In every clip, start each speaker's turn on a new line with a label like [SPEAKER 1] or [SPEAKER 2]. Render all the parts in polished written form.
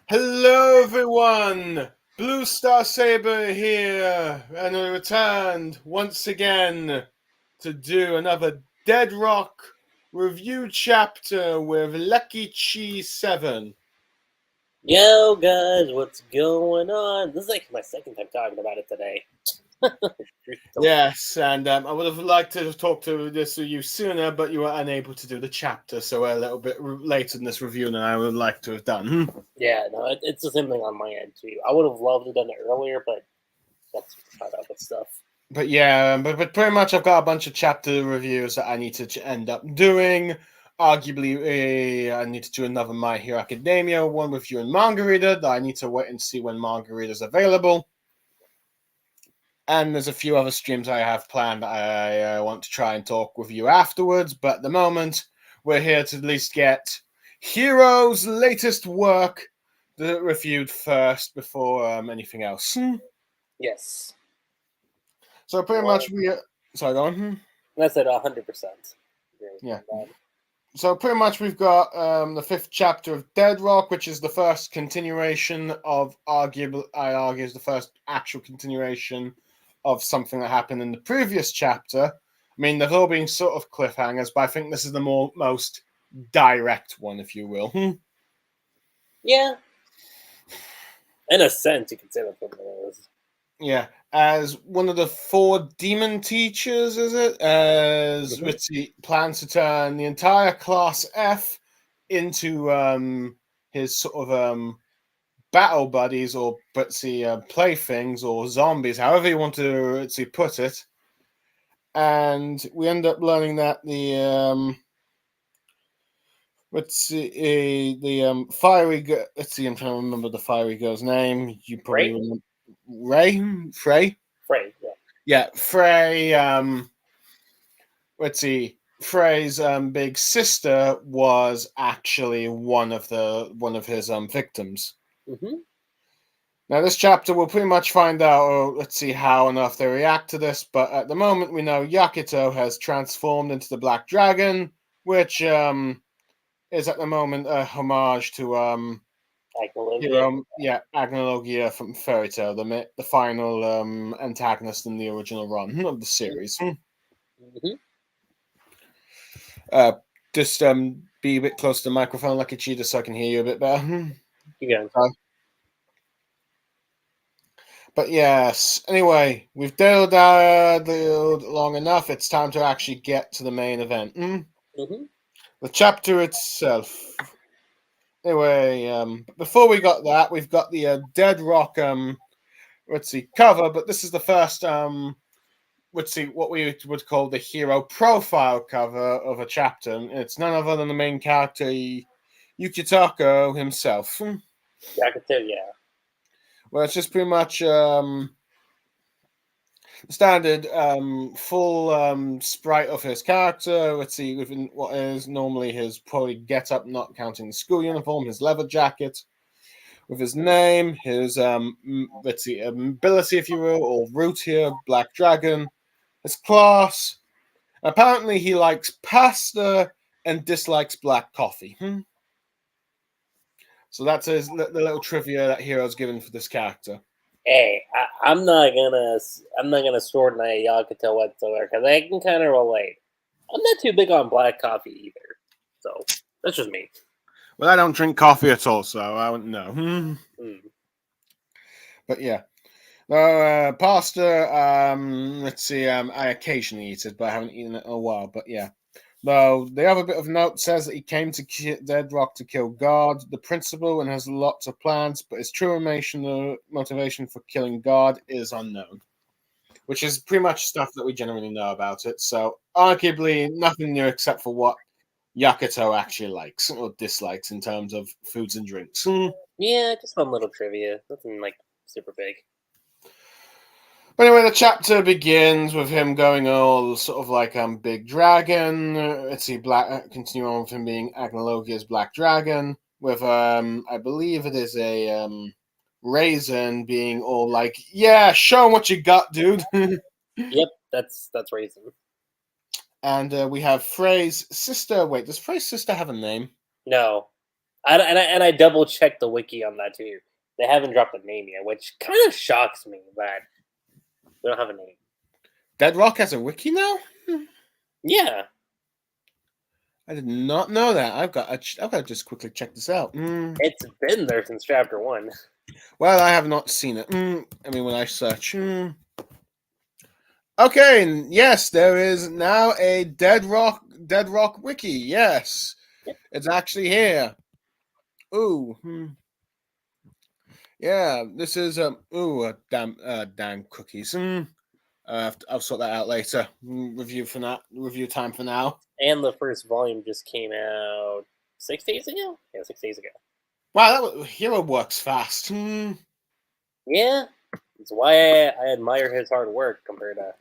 [SPEAKER 1] Hello, everyone! Blue Star Saber here, and we returned once again to do another Dead Rock review chapter with Lucky Cheese 7.
[SPEAKER 2] Yo, guys, what's going on? This is like my second time talking about it today.
[SPEAKER 1] Yes, and I would have liked to have talked to this with you sooner, but you were unable to do the chapter, so we're a little bit later in this review than I would like to have done.
[SPEAKER 2] Yeah, no, it's the same thing on my end too. I would have loved to have done it earlier, but that's caught up with stuff.
[SPEAKER 1] But yeah, but pretty much I've got a bunch of chapter reviews that I need to end up doing. Arguably, I need to do another My Hero Academia one with you and Margarita. That I need to wait and see when Margarita's available. And there's a few other streams I have planned that I want to try and talk with you afterwards. But at the moment, we're here to at least get Hero's latest work reviewed first before anything else.
[SPEAKER 2] Yes.
[SPEAKER 1] So pretty much we. Sorry, go on.
[SPEAKER 2] That's it, 100%.
[SPEAKER 1] Yeah. So pretty much we've got the fifth chapter of Dead Rock, which is the first continuation of I argue is the first actual continuation of something that happened in the previous chapter. I mean, they've all been sort of cliffhangers, but I think this is the most direct one, if you will.
[SPEAKER 2] Yeah. In a sense, you could say that's what it is.
[SPEAKER 1] Yeah, as one of the four demon teachers, is it? As Ritzy plans to turn the entire Class F into his sort of battle buddies or playthings or zombies, however you want to put it. And we end up learning that the fiery let's see, I'm trying to remember the fiery girl's name. You probably remember Frey. Yeah, Frey. Let's see. Frey's big sister was actually one of his victims.
[SPEAKER 2] Mm-hmm.
[SPEAKER 1] Now, this chapter we'll pretty much find out. Let's see how enough they react to this. But at the moment, we know Yakuto has transformed into the Black Dragon, which is at the moment a homage to Agnologia from Fairy Tail, the final antagonist in the original run of the series.
[SPEAKER 2] Mm-hmm.
[SPEAKER 1] Just be a bit close to the microphone, Lucky Cheetah, so I can hear you a bit better.
[SPEAKER 2] Keep going.
[SPEAKER 1] But yes, anyway, we've dealt long enough. It's time to actually get to the main event.
[SPEAKER 2] Mm-hmm.
[SPEAKER 1] The chapter itself. Anyway, before we got that, we've got the Dead Rock cover, but this is the first what we would call the hero profile cover of a chapter. And it's none other than the main character, Yukitako himself.
[SPEAKER 2] Yakuto, yeah.
[SPEAKER 1] Well, it's just pretty much standard full sprite of his character. Let's see, within what is normally his probably get up, not counting the school uniform, his leather jacket, with his name, his ability, if you will, or root here, Black Dragon, his class. Apparently, he likes pasta and dislikes black coffee. So that's the little trivia that Hero's given for this character.
[SPEAKER 2] Hey, I'm not gonna short Yakuto whatsoever because I can kind of relate. I'm not too big on black coffee either, so that's just me.
[SPEAKER 1] Well, I don't drink coffee at all, so I wouldn't know. But yeah. Pasta, let's see, I occasionally eat it, but I haven't eaten it in a while, but yeah. Though the other bit of note says that he came to Dead Rock to kill God, the principal, and has lots of plans, but his true motivation for killing God is unknown. Which is pretty much stuff that we generally know about it, so arguably nothing new except for what Yakuto actually likes or dislikes in terms of foods and drinks.
[SPEAKER 2] Yeah, just some little trivia. Nothing like super big.
[SPEAKER 1] But anyway, the chapter begins with him going all sort of like Big Dragon. Let's see, continue on with him being Agnologia's Black Dragon. With I believe it is a Raisin being all like, "Yeah, show him what you got, dude."
[SPEAKER 2] Yep, that's Raisin.
[SPEAKER 1] And we have Frey's sister. Wait, does Frey's sister have a name?
[SPEAKER 2] No, I double checked the wiki on that too. They haven't dropped a name yet, which kind of shocks me that they don't have a name.
[SPEAKER 1] Dead Rock has a wiki now?
[SPEAKER 2] Yeah,
[SPEAKER 1] I did not know that. I've got to just quickly check this out.
[SPEAKER 2] it's been there since chapter 1.
[SPEAKER 1] Well, I have not seen it. I mean, when I search. Okay, and yes, there is now a Dead Rock wiki. Yes, it's actually here. Ooh. Yeah, this is damn cookies. I'll sort that out later. Review time for now.
[SPEAKER 2] And the first volume just came out 6 days ago? Yeah, 6 days ago.
[SPEAKER 1] Wow, Hero works fast.
[SPEAKER 2] Yeah, it's why I admire his hard work compared to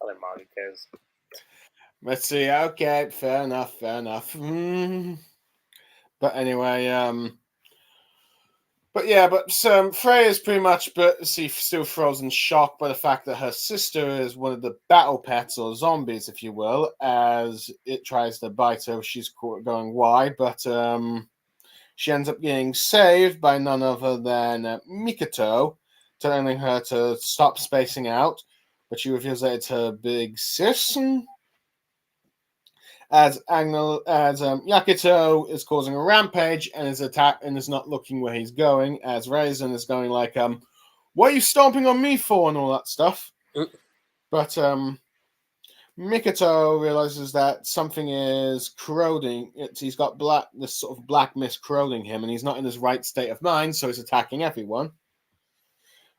[SPEAKER 2] other mangakas.
[SPEAKER 1] Let's see. Okay, fair enough. But anyway, Freya is pretty much still frozen shocked by the fact that her sister is one of the battle pets or zombies, if you will, as it tries to bite her. She's going why, but she ends up getting saved by none other than Mikoto, telling her to stop spacing out, but she reveals that it's her big sis. As Yakuto is causing a rampage and is not looking where he's going, as Raisin is going like, what are you stomping on me for and all that stuff. But Mikoto realizes that something is corroding. He's got this sort of black mist corroding him, and he's not in his right state of mind, so he's attacking everyone.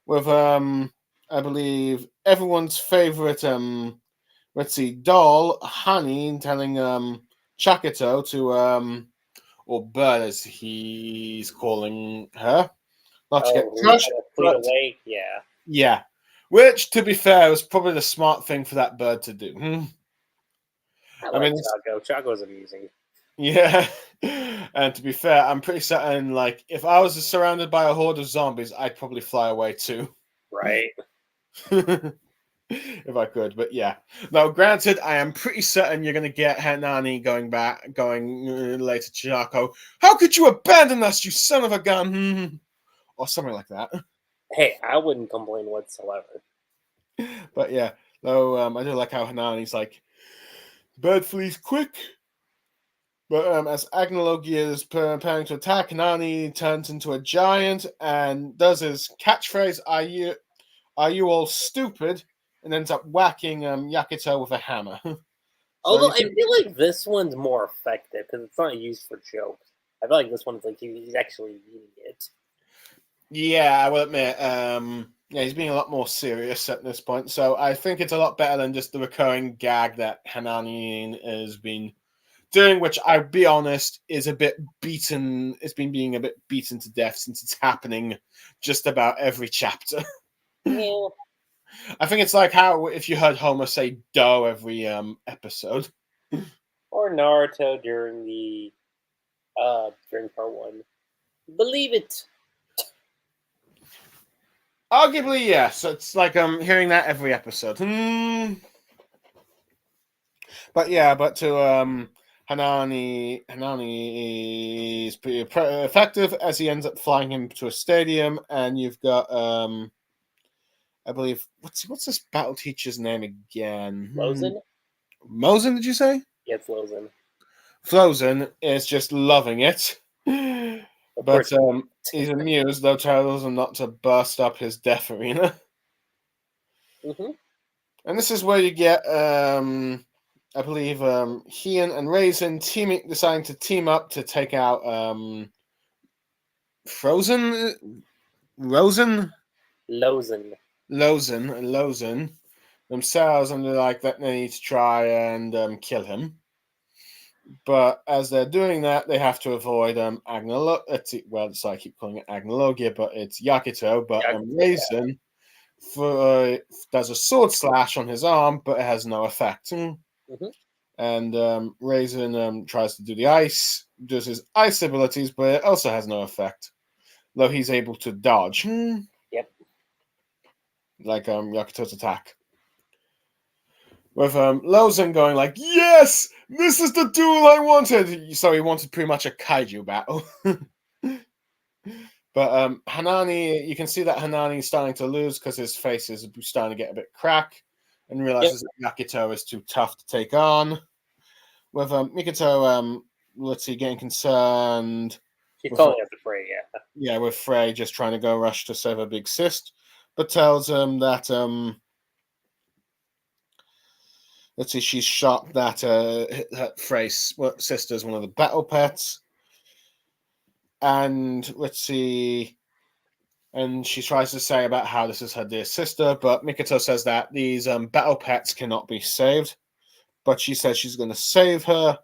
[SPEAKER 1] With I believe everyone's favorite doll, Honey, telling Chakato to or Bird as he's calling her, not to get crushed.
[SPEAKER 2] Away.
[SPEAKER 1] Yeah. Which, to be fair, was probably the smart thing for that bird to do.
[SPEAKER 2] I mean, Chaco. Chaco's amusing.
[SPEAKER 1] Yeah. And to be fair, I'm pretty certain, like, if I was surrounded by a horde of zombies, I'd probably fly away too.
[SPEAKER 2] Right.
[SPEAKER 1] If I could, but yeah. Now, granted, I am pretty certain you're going to get Hanani going later to Chaco. How could you abandon us, you son of a gun? Or something like that.
[SPEAKER 2] Hey, I wouldn't complain whatsoever.
[SPEAKER 1] But yeah, though I do like how Hanani's like, bird flees quick. But as Agnologia is preparing to attack, Hanani turns into a giant and does his catchphrase, are you all stupid? And ends up whacking Yakuto with a hammer.
[SPEAKER 2] Although I feel like this one's more effective because it's not used for jokes. I feel like this one's like he's actually using it.
[SPEAKER 1] Yeah, I will admit. He's being a lot more serious at this point. So I think it's a lot better than just the recurring gag that Hanani has been doing, which I'll be honest is a bit beaten. It's been being a bit beaten to death since it's happening just about every chapter.
[SPEAKER 2] Yeah.
[SPEAKER 1] I think it's like how if you heard Homer say "dough" every episode,
[SPEAKER 2] or Naruto during part 1. Believe it.
[SPEAKER 1] Arguably, yes. It's like hearing that every episode. But yeah, but to Hanani is pretty effective as he ends up flying him to a stadium, and you've got I believe what's this battle teacher's name again? Mozen, did you say?
[SPEAKER 2] Yeah, it's Lozen.
[SPEAKER 1] Flozen is just loving it. But he's amused, though tells him not to burst up his death arena.
[SPEAKER 2] Mm-hmm.
[SPEAKER 1] And this is where you get, I believe, Heian and Raisin deciding to team up to take out Lozen themselves, and they're like that they need to try and kill him. But as they're doing that, they have to avoid Agnologia. Well, so I keep calling it Agnologia, but it's Yakuto. But Raisin does a sword slash on his arm, but it has no effect.
[SPEAKER 2] Mm-hmm.
[SPEAKER 1] And Raisin tries to do does his ice abilities, but it also has no effect. Though he's able to dodge.
[SPEAKER 2] Yep.
[SPEAKER 1] Like Yakuto's attack. With Lozen going like, yes, This is the duel I wanted. So he wanted pretty much a kaiju battle. But Hanani, you can see that Hanani is starting to lose because his face is starting to get a bit crack, and realizes that Yakito is too tough to take on. With Mikoto, let's see, getting concerned.
[SPEAKER 2] She's
[SPEAKER 1] with
[SPEAKER 2] calling us afraid, yeah.
[SPEAKER 1] Yeah, with Frey just trying to go rush to save her big cyst, but tells him that let's see, she's shocked that her Frey's sister's one of the battle pets, and let's see, and she tries to say about how this is her dear sister, but Mikoto says that these battle pets cannot be saved, but she says she's going to save her,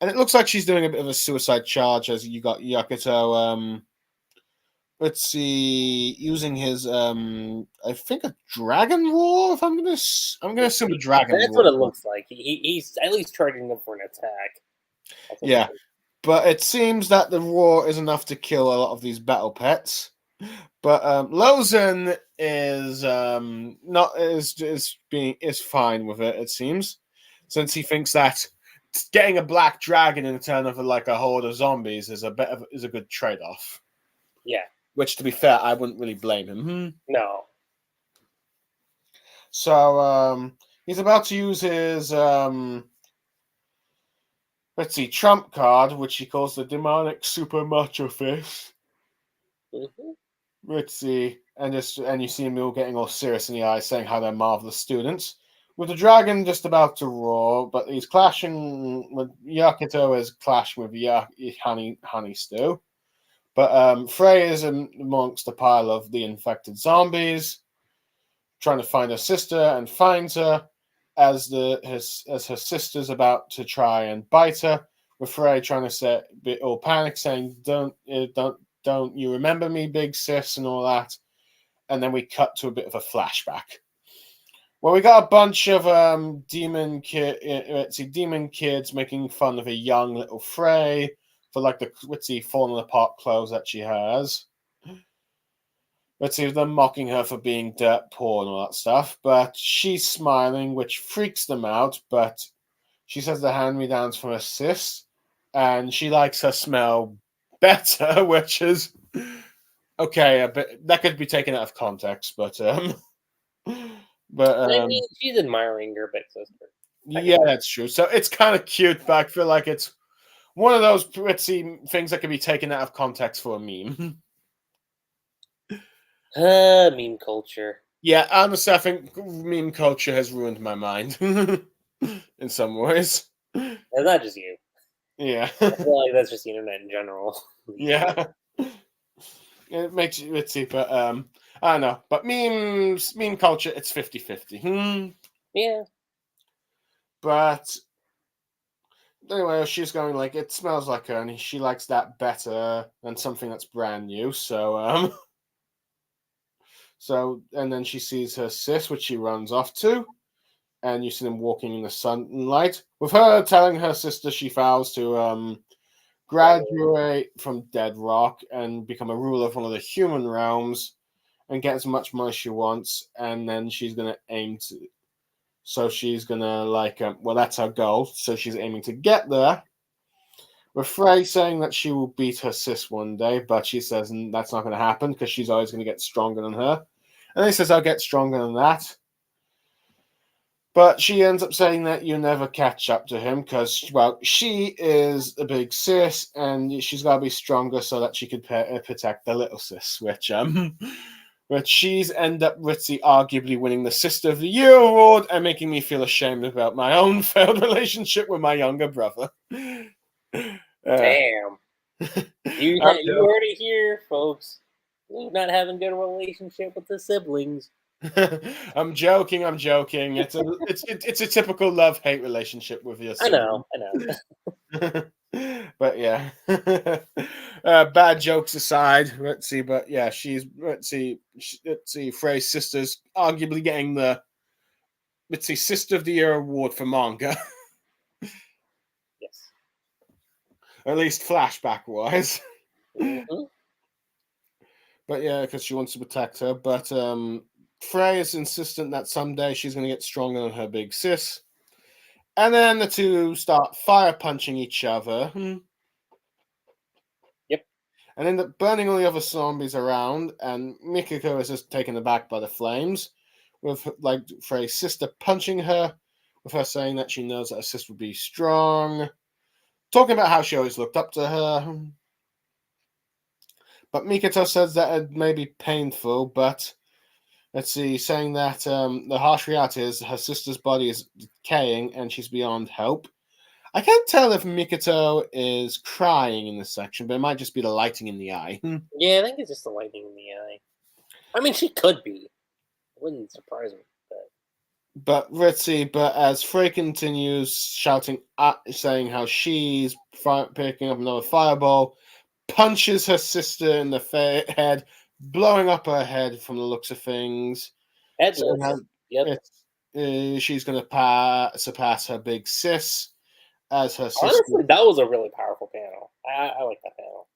[SPEAKER 1] and it looks like she's doing a bit of a suicide charge as you got Yakuto. Let's see, using his I think a dragon roar. If I'm gonna assume a dragon.
[SPEAKER 2] That's
[SPEAKER 1] roar.
[SPEAKER 2] what it looks like. He's at least charging them for an attack.
[SPEAKER 1] Yeah, but it seems that the roar is enough to kill a lot of these battle pets. But Lozen is not is fine with it. It seems, since he thinks that getting a black dragon in turn of like a horde of zombies is a good trade off.
[SPEAKER 2] Yeah.
[SPEAKER 1] Which, to be fair, I wouldn't really blame him.
[SPEAKER 2] No.
[SPEAKER 1] So he's about to use his let's see, trump card, which he calls the demonic super macho fist.
[SPEAKER 2] Mm-hmm.
[SPEAKER 1] Let's see, and you see him all getting all serious in the eyes, saying how they're marvelous students. With the dragon just about to roar, but he's clashing with Yakuto is clashing with Honey Stew. But Frey is amongst a pile of the infected zombies, trying to find her sister, and finds her as her sister's about to try and bite her. With Frey trying to say, all panic, saying, "Don't you remember me, big sis," and all that. And then we cut to a bit of a flashback. Well, we got a bunch of demon kids making fun of a young little Frey for like the falling apart clothes that she has. Let's see, them mocking her for being dirt poor and all that stuff. But she's smiling, which freaks them out. But she says the hand-me-downs from her sis, and she likes her smell better, which is okay. A bit that could be taken out of context, but
[SPEAKER 2] I mean, she's admiring her big sister.
[SPEAKER 1] Yeah, that's true. So it's kind of cute, but I feel like it's one of those pretty things that can be taken out of context for a meme.
[SPEAKER 2] Meme culture.
[SPEAKER 1] Yeah, honestly, I think meme culture has ruined my mind in some ways.
[SPEAKER 2] It's not just you.
[SPEAKER 1] Yeah.
[SPEAKER 2] I feel like that's just the internet in general.
[SPEAKER 1] Yeah. It makes you, let's see, but I don't know. But meme culture, it's 50-50.
[SPEAKER 2] Yeah.
[SPEAKER 1] But anyway, she's going like, it smells like her, and she likes that better than something that's brand new. So and then she sees her sis, which she runs off to, and you see them walking in the sunlight. With her telling her sister she vows to graduate from Dead Rock and become a ruler of one of the human realms and get as much money she wants, and then she's gonna aim to. So she's gonna well, that's her goal. So she's aiming to get there. With Frey saying that she will beat her sis one day, but she says that's not going to happen because she's always going to get stronger than her. And he says, "I'll get stronger than that." But she ends up saying that you never catch up to him because, well, she is a big sis and she's got to be stronger so that she could protect the little sis, which she's end up arguably winning the Sister of the Year award and making me feel ashamed about my own failed relationship with my younger brother.
[SPEAKER 2] Damn. You heard it here, folks. We're not having a good relationship with the siblings.
[SPEAKER 1] I'm joking. It's a typical love-hate relationship with your sibling.
[SPEAKER 2] I know.
[SPEAKER 1] But yeah, bad jokes aside, let's see. But yeah, let's see, Frey's sister's arguably getting the Sister of the Year award for manga.
[SPEAKER 2] Yes.
[SPEAKER 1] At least flashback wise.
[SPEAKER 2] Mm-hmm.
[SPEAKER 1] But yeah, because she wants to protect her. But Frey is insistent that someday she's going to get stronger than her big sis. And then the two start fire punching each other.
[SPEAKER 2] Yep.
[SPEAKER 1] And end up burning all the other zombies around. And Mikiko is just taken aback by the flames, with like Frey's sister punching her, with her saying that she knows that her sister will be strong. Talking about how she always looked up to her. But Mikito says that it may be painful, but let's see, saying that the harsh reality is her sister's body is decaying and she's beyond help. I can't tell if Mikito is crying in this section, but it might just be the lighting in the eye.
[SPEAKER 2] Yeah, I think it's just the lightning in the eye. I mean, she could be. It wouldn't surprise me.
[SPEAKER 1] But let's see, but as Frey continues shouting, saying how she's picking up another fireball, punches her sister in the head, blowing up her head from the looks of things.
[SPEAKER 2] Yep.
[SPEAKER 1] She's going to surpass her big sis as her sister.
[SPEAKER 2] Honestly, that was a really powerful panel. I like that panel.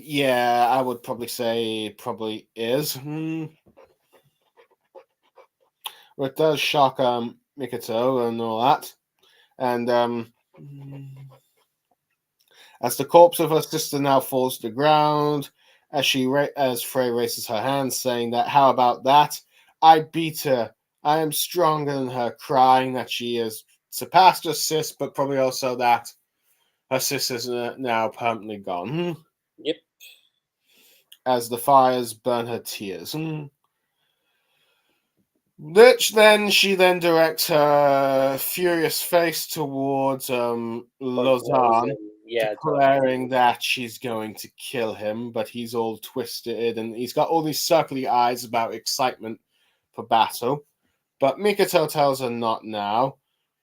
[SPEAKER 1] Yeah, I would probably say it probably is. It does shock Mikito and all that. And as the corpse of her sister now falls to the ground, as Frey raises her hand, saying that, how about that? I beat her. I am stronger than her, crying that she has surpassed her sis, but probably also that her sis is now permanently gone.
[SPEAKER 2] Yep.
[SPEAKER 1] As the fires burn her tears. Which then she then directs her furious face towards Lausanne, declaring that she's going to kill him, but he's all twisted and he's got all these circly eyes about excitement for battle. But Mikito tells her not now,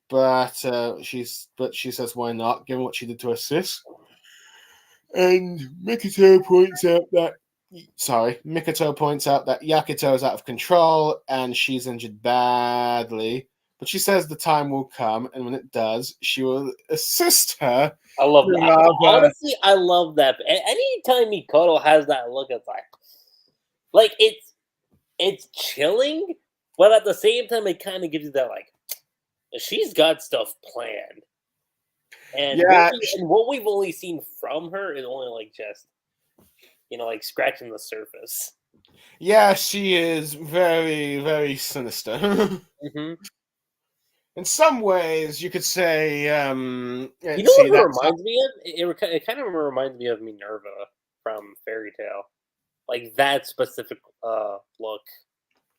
[SPEAKER 1] but she says why not, given what she did to her sis. And Mikito points out that Yakuto is out of control and she's injured badly. But she says the time will come, and when it does, she will assist her.
[SPEAKER 2] I love that. Honestly, I love that. Anytime Mikoto has that look, it's like it's chilling, but at the same time, it kind of gives you that like she's got stuff planned. And what we've only seen from her is only like just like scratching the surface.
[SPEAKER 1] Yeah, she is very, very sinister.
[SPEAKER 2] Mm-hmm.
[SPEAKER 1] In some ways, you could say.
[SPEAKER 2] What it reminds me of? It kind of reminds me of Minerva from Fairy Tail, like that specific look.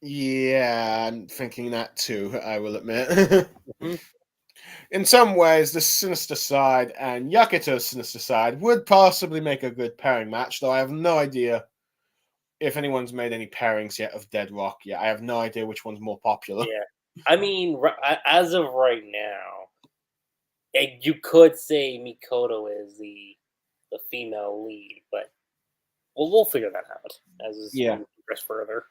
[SPEAKER 1] Yeah, I'm thinking that too. I will admit. Mm-hmm. In some ways, the sinister side and Yakuto's sinister side would possibly make a good pairing match, though I have no idea if anyone's made any pairings yet of Dead Rock. Yeah, I have no idea which one's more popular.
[SPEAKER 2] Yeah, I mean, as of right now, you could say Mikoto is the female lead, but we'll figure that out as we progress further.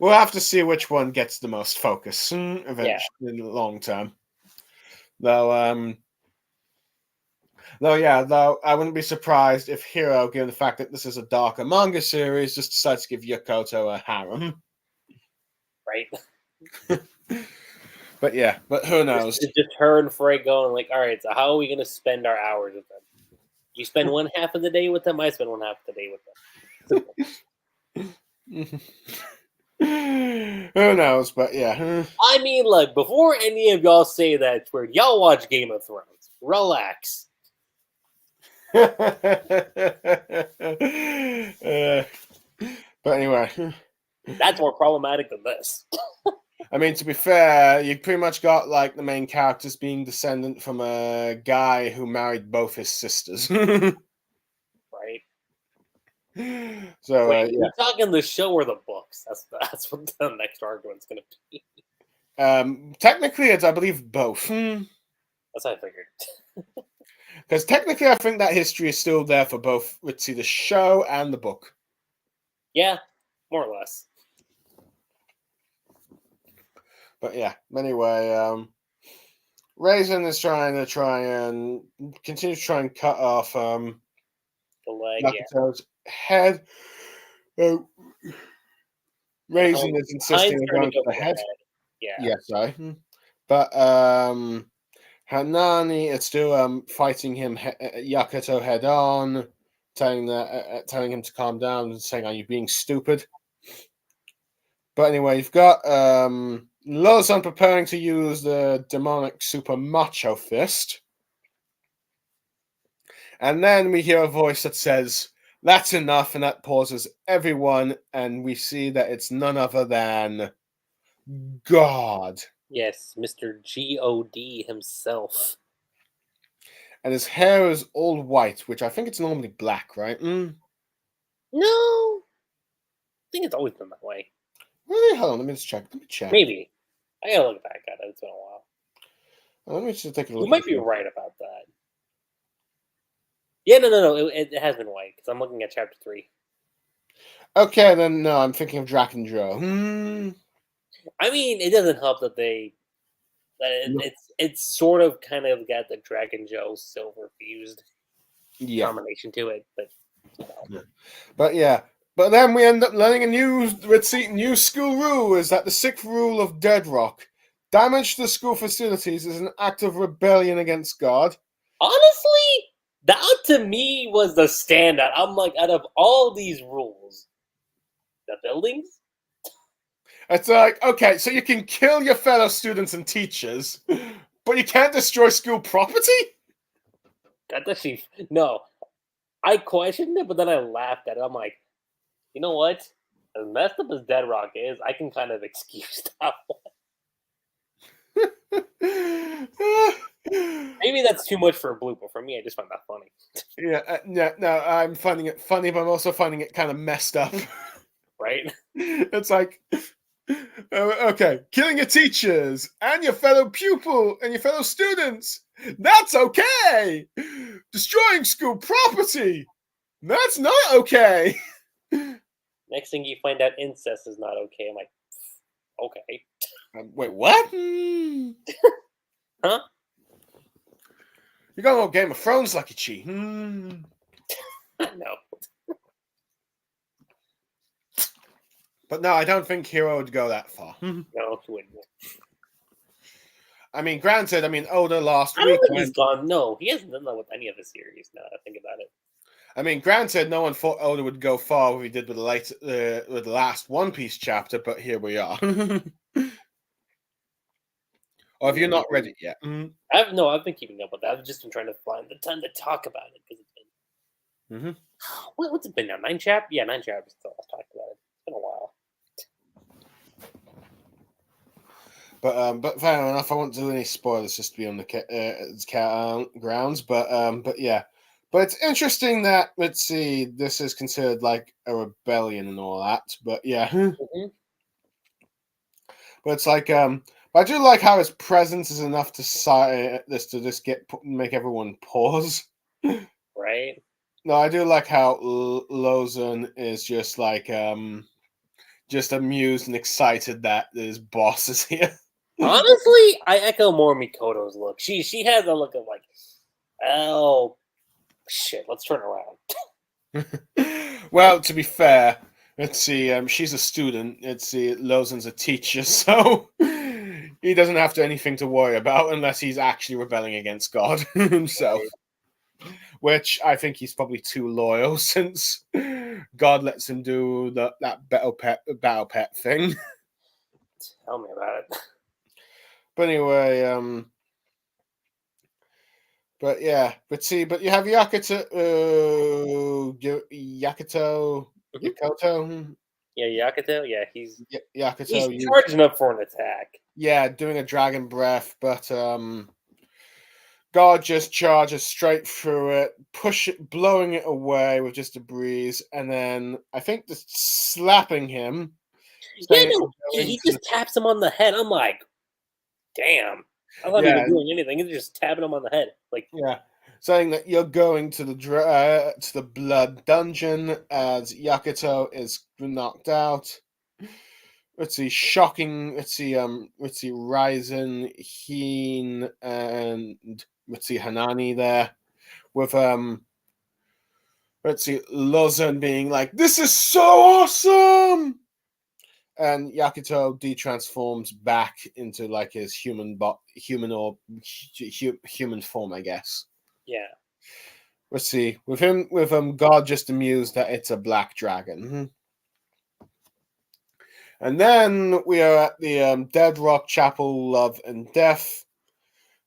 [SPEAKER 1] We'll have to see which one gets the most focus eventually in the long term. Though I wouldn't be surprised if Hiro, given the fact that this is a darker manga series, just decides to give Yakuto a harem.
[SPEAKER 2] Right.
[SPEAKER 1] But who knows?
[SPEAKER 2] Just deter Frey going like, all right, so how are we going to spend our hours with them? You spend one half of the day with them, I spend one half of the day with them.
[SPEAKER 1] Who knows? But yeah.
[SPEAKER 2] I mean, look, before any of y'all say that word, y'all watch Game of Thrones. Relax.
[SPEAKER 1] But anyway.
[SPEAKER 2] That's more problematic than this.
[SPEAKER 1] I mean, to be fair, you pretty much got like the main characters being descendant from a guy who married both his sisters.
[SPEAKER 2] Right.
[SPEAKER 1] So
[SPEAKER 2] wait, you talking the show or the books? That's what the next argument's going to
[SPEAKER 1] be. Technically, it's I believe both.
[SPEAKER 2] That's what I figured.
[SPEAKER 1] Because technically, I think that history is still there for both. Let's see, the show and the book.
[SPEAKER 2] Yeah, more or less.
[SPEAKER 1] But yeah, anyway, Raisin is trying and continue to try and cut off
[SPEAKER 2] the leg,
[SPEAKER 1] Yakuto's head. Raisin is insisting on going to the head.
[SPEAKER 2] Yeah.
[SPEAKER 1] Yeah, sorry. But Hanani, it's still fighting him Yakuto head on, telling him to calm down and saying, "Are you being stupid?" But anyway, you've got Lozan preparing to use the demonic super macho fist. And then we hear a voice that says, "That's enough," and that pauses everyone, and we see that it's none other than God.
[SPEAKER 2] Yes, Mr. God himself.
[SPEAKER 1] And his hair is all white, which I think it's normally black, right?
[SPEAKER 2] No, I think it's always been that way.
[SPEAKER 1] Really? Hold on, let me just check. Let me check.
[SPEAKER 2] Maybe. I gotta look back at it. It's been a while.
[SPEAKER 1] Let me just take a look.
[SPEAKER 2] You might be right about that. Yeah, no. It has been white because I'm looking at chapter 3.
[SPEAKER 1] Okay, then no, I'm thinking of Drac and Joe.
[SPEAKER 2] I mean, it doesn't help that it's sort of kind of got the Dragon Joe silver fused combination to it, but
[SPEAKER 1] But yeah. But then we end up learning a new school rule is that the 6th rule of Deadrock. Damage to the school facilities is an act of rebellion against God.
[SPEAKER 2] honestly, that to me was the standout. I'm like, out of all these rules, the buildings?
[SPEAKER 1] It's like, okay, so you can kill your fellow students and teachers, but you can't destroy school property?
[SPEAKER 2] That actually, no. I questioned it, but then I laughed at it. I'm like, you know what? As messed up as Dead Rock is, I can kind of excuse that one. Maybe that's too much for a blooper. For me, I just find that funny.
[SPEAKER 1] No, I'm finding it funny, but I'm also finding it kind of messed up.
[SPEAKER 2] Right?
[SPEAKER 1] It's like, okay, killing your teachers and your fellow pupil and your fellow students, that's okay. Destroying school property, that's not okay.
[SPEAKER 2] Next thing you find out, incest is not okay. I'm like, okay.
[SPEAKER 1] Wait, what?
[SPEAKER 2] Huh?
[SPEAKER 1] You're going on Game of Thrones, Lucky Chi.
[SPEAKER 2] No.
[SPEAKER 1] But no, I don't think Hero would go that far.
[SPEAKER 2] No, he wouldn't.
[SPEAKER 1] I mean, granted, Oda last
[SPEAKER 2] I
[SPEAKER 1] week.
[SPEAKER 2] don't think he's gone. No, he hasn't done that with any of the series. Now that I think about it.
[SPEAKER 1] I mean, granted, no one thought Oda would go far what he did with the last One Piece chapter, but here we are. Or have you not read it yet?
[SPEAKER 2] I've been keeping up with that. I've just been trying to find the time to talk about it because it's been. What's it been now? 9 chapters? Yeah, 9 chapters. Still, I've talked about it. It's been a while.
[SPEAKER 1] But fair enough. I won't do any spoilers just to be on the grounds. But yeah. But it's interesting that, let's see, this is considered like a rebellion and all that. But yeah. But it's like, I do like how his presence is enough to just make everyone pause.
[SPEAKER 2] Right?
[SPEAKER 1] No, I do like how Lozan is just like, just amused and excited that his boss is here.
[SPEAKER 2] Honestly, I echo more Mikoto's look. She has a look of like, oh shit, let's turn around.
[SPEAKER 1] Well, to be fair, let's see, she's a student. Let's see, Lozan's a teacher, so he doesn't have anything to worry about unless he's actually rebelling against God himself. Right. Which I think he's probably too loyal since God lets him do that battle pet thing.
[SPEAKER 2] Tell me about it.
[SPEAKER 1] But anyway, but yeah, but you have Yakuto, Yakuto.
[SPEAKER 2] Yeah, Yakuto. Yeah, he's
[SPEAKER 1] Yakuto.
[SPEAKER 2] He's charging up for an attack.
[SPEAKER 1] Yeah, doing a dragon breath, but God just charges straight through it, blowing it away with just a breeze, and then I think just slapping him.
[SPEAKER 2] Yeah, no, he just taps him on the head. I'm like, damn. I thought he was doing anything. He's just tapping him on the head. Like,
[SPEAKER 1] yeah, saying that you're going to the blood dungeon as Yakuto is knocked out. Let's see, shocking. Let's see, Ryzen, Heen, and let's see, Hanani there with let's see, Lozan being like, "This is so awesome," And Yakuto de-transforms back into like his human form, I guess.
[SPEAKER 2] Yeah.
[SPEAKER 1] Let's see. With God just amused that it's a black dragon. And then we are at the Dead Rock Chapel, Love and Death.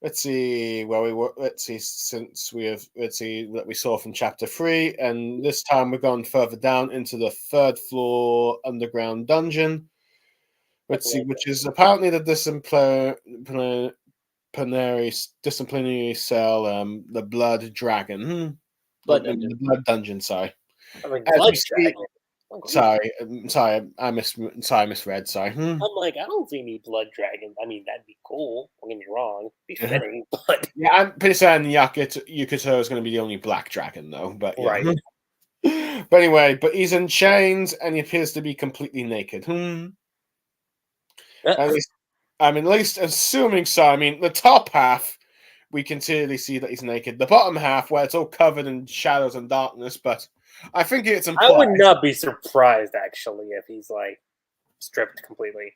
[SPEAKER 1] Let's see where we were. Let's see, since we have, let's see that we saw from chapter 3, and this time we're going further down into the 3rd floor underground dungeon. Let's see, which is apparently the disciplinary cell, the Blood Dragon.
[SPEAKER 2] Blood
[SPEAKER 1] The
[SPEAKER 2] Dungeon.
[SPEAKER 1] Blood Dungeon, sorry.
[SPEAKER 2] I'm like, Blood Dragon.
[SPEAKER 1] Sorry, I misread. Sorry.
[SPEAKER 2] I'm like, I don't see any blood dragons. I mean, that'd be cool. Don't get me wrong. Be fitting, but
[SPEAKER 1] Yeah, I'm pretty certain Yukito is going to be the only black dragon, though. But yeah.
[SPEAKER 2] right.
[SPEAKER 1] But anyway, but he's in chains and he appears to be completely naked. At least assuming so. I mean, the top half we can clearly see that he's naked. The bottom half, where it's all covered in shadows and darkness, but I think it's implied.
[SPEAKER 2] I would not be surprised actually if he's like stripped completely.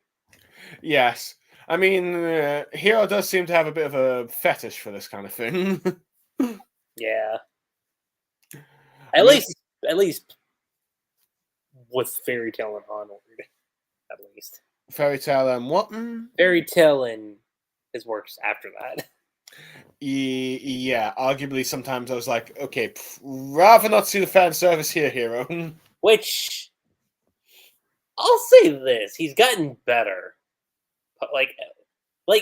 [SPEAKER 1] Yes. I mean, Hiro does seem to have a bit of a fetish for this kind of thing.
[SPEAKER 2] Yeah. At least with Fairy Tail and Onward. At least.
[SPEAKER 1] Fairy Tail and what?
[SPEAKER 2] Fairy Tail and his works after that.
[SPEAKER 1] Yeah, arguably sometimes I was like, okay, rather not see the fan service here, Hiro.
[SPEAKER 2] Which, I'll say this, he's gotten better. But like,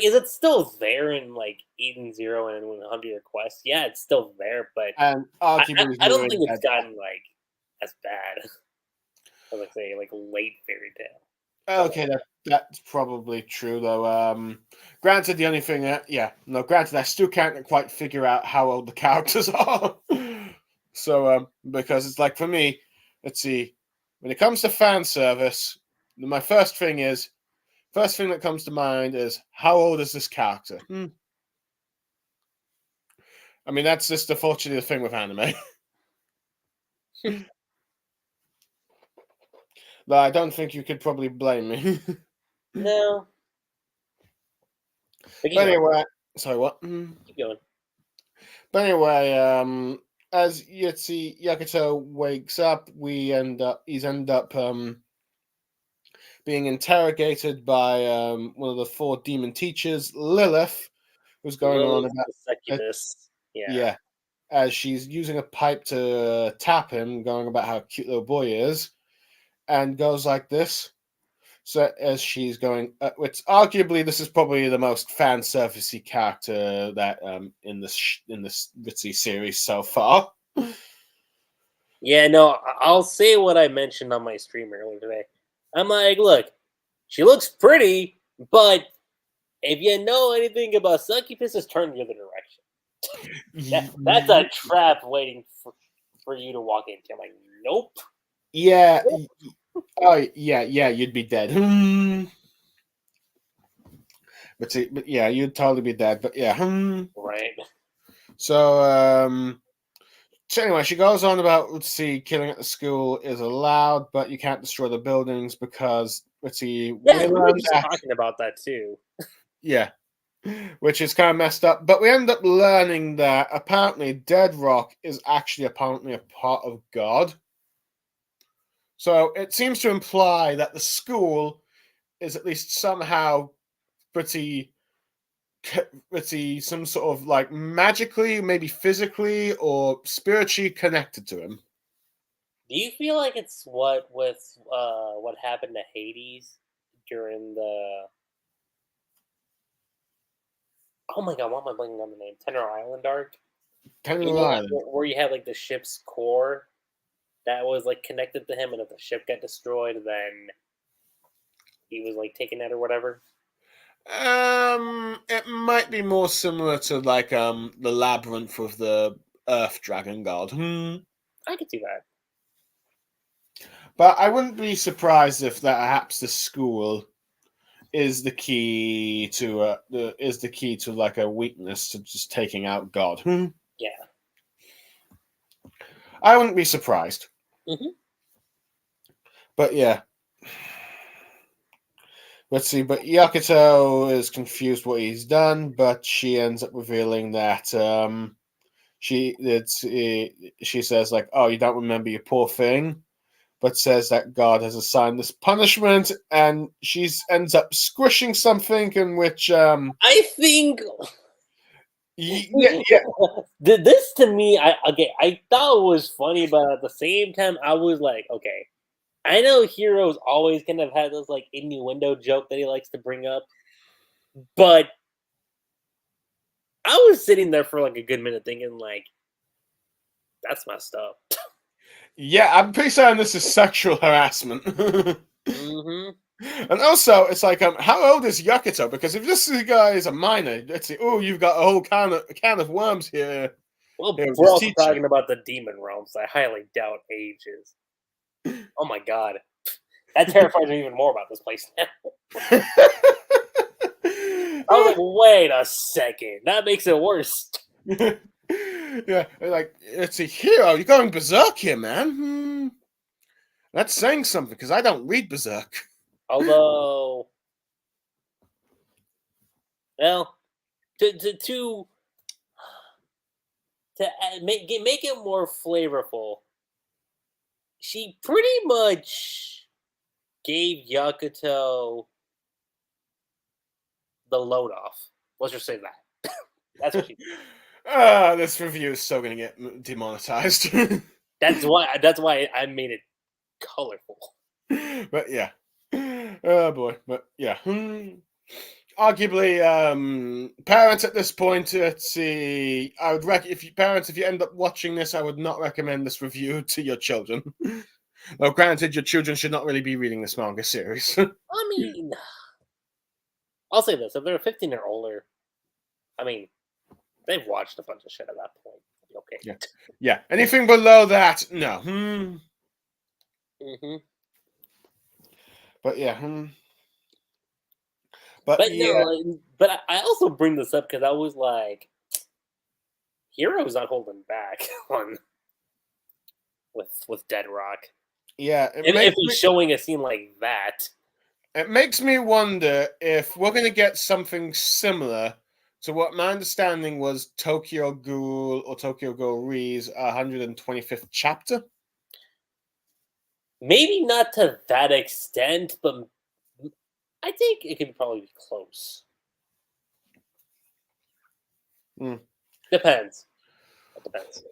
[SPEAKER 2] is it still there in like Eden Zero and 100 Quest? Yeah, it's still there, but
[SPEAKER 1] and arguably
[SPEAKER 2] I don't think it's gotten like as bad as like say like late Fairy Tail.
[SPEAKER 1] Okay, that's probably true though. Granted, the only thing, granted, I still can't quite figure out how old the characters are. So, because it's like for me, let's see, when it comes to fan service, my first thing that comes to mind is how old is this character? I mean, that's just unfortunately the thing with anime. But I don't think you could probably blame me.
[SPEAKER 2] No.
[SPEAKER 1] But anyway, sorry, what?
[SPEAKER 2] Keep going.
[SPEAKER 1] But anyway, as Yakuto wakes up, he's end up being interrogated by one of the 4 demon teachers, Lilith, who's going on about
[SPEAKER 2] succubus.
[SPEAKER 1] Yeah, as she's using a pipe to tap him, going about how cute little boy is, and goes like this. So as she's going, which arguably this is probably the most fan servicey character that in this Ritzy series so far.
[SPEAKER 2] Yeah, no, I'll say what I mentioned on my stream earlier today. I'm like, look, she looks pretty, but if you know anything about succubuses, turn the other direction. That's a trap waiting for you to walk into. I'm like, nope.
[SPEAKER 1] Yeah. Oh yeah, you'd be dead. But yeah, you'd totally be dead. But yeah,
[SPEAKER 2] right.
[SPEAKER 1] So anyway, she goes on about killing at the school is allowed, but you can't destroy the buildings because
[SPEAKER 2] we were just talking about that too.
[SPEAKER 1] Yeah, which is kind of messed up. But we end up learning that apparently Dead Rock is actually a part of God. So it seems to imply that the school is at least somehow pretty some sort of like magically, maybe physically or spiritually connected to him.
[SPEAKER 2] Do you feel like it's what happened to Hades during the? Oh my god, why am I blanking on the name? Tenor Island arc. Where you had like the ship's core that was like connected to him, and if the ship got destroyed, then he was like taken out or whatever.
[SPEAKER 1] It might be more similar to like the labyrinth of the Earth Dragon God.
[SPEAKER 2] I could see that.
[SPEAKER 1] But I wouldn't be surprised if that perhaps the school is the key to like a weakness to just taking out God.
[SPEAKER 2] Yeah.
[SPEAKER 1] I wouldn't be surprised.
[SPEAKER 2] Mm-hmm.
[SPEAKER 1] But yeah. let's see. But Yakuto is confused what he's done, but she ends up revealing that she says like, "Oh, you don't remember your poor thing," but says that God has assigned this punishment, and she ends up squishing something in which
[SPEAKER 2] I think
[SPEAKER 1] yeah.
[SPEAKER 2] this to me, I thought it was funny, but at the same time, I was like, okay, I know Heroes always kind of had this like innuendo joke that he likes to bring up, but I was sitting there for like a good minute thinking like, that's messed up.
[SPEAKER 1] Yeah, I'm pretty certain this is sexual harassment.
[SPEAKER 2] Hmm.
[SPEAKER 1] And also, it's like, how old is Yakuto? Because if this guy is a minor, let's see. Oh, you've got a whole can of worms here.
[SPEAKER 2] Well,
[SPEAKER 1] Here,
[SPEAKER 2] we're
[SPEAKER 1] just
[SPEAKER 2] also
[SPEAKER 1] teach
[SPEAKER 2] talking about the demon realms. I highly doubt ages. Oh my god, that terrifies me even more about this place now.
[SPEAKER 1] you.
[SPEAKER 2] I was like, wait a second, that makes it worse.
[SPEAKER 1] Yeah, like it's a hero. You're going berserk here, man. That's saying something because I don't read berserk.
[SPEAKER 2] Although, well, to make it more flavorful, she pretty much gave Yakuto the load off. Let's just say that. That's what she did.
[SPEAKER 1] This review is so gonna get demonetized.
[SPEAKER 2] That's why I made it colorful.
[SPEAKER 1] But yeah, oh boy, but yeah. Arguably, parents at this point. Let's see. I would if you parents, if you end up watching this, I would not recommend this review to your children. Well, granted, your children should not really be reading this manga series.
[SPEAKER 2] I mean, I'll say this: if they're 15 or older, I mean, they've watched a bunch of shit at that point. Okay.
[SPEAKER 1] Yeah, yeah. Anything below that, no.
[SPEAKER 2] Hmm.
[SPEAKER 1] But yeah. But
[SPEAKER 2] But
[SPEAKER 1] yeah,
[SPEAKER 2] no, but I also bring this up because I was like, Hero's not holding back on with Dead Rock.
[SPEAKER 1] yeah.
[SPEAKER 2] If he's showing a scene like that,
[SPEAKER 1] It makes me wonder if we're going to get something similar to what my understanding was Tokyo Ghoul or Tokyo Ghoul Re's 125th chapter.
[SPEAKER 2] maybe not to that extent, but I think it could probably be close. Depends. It depends.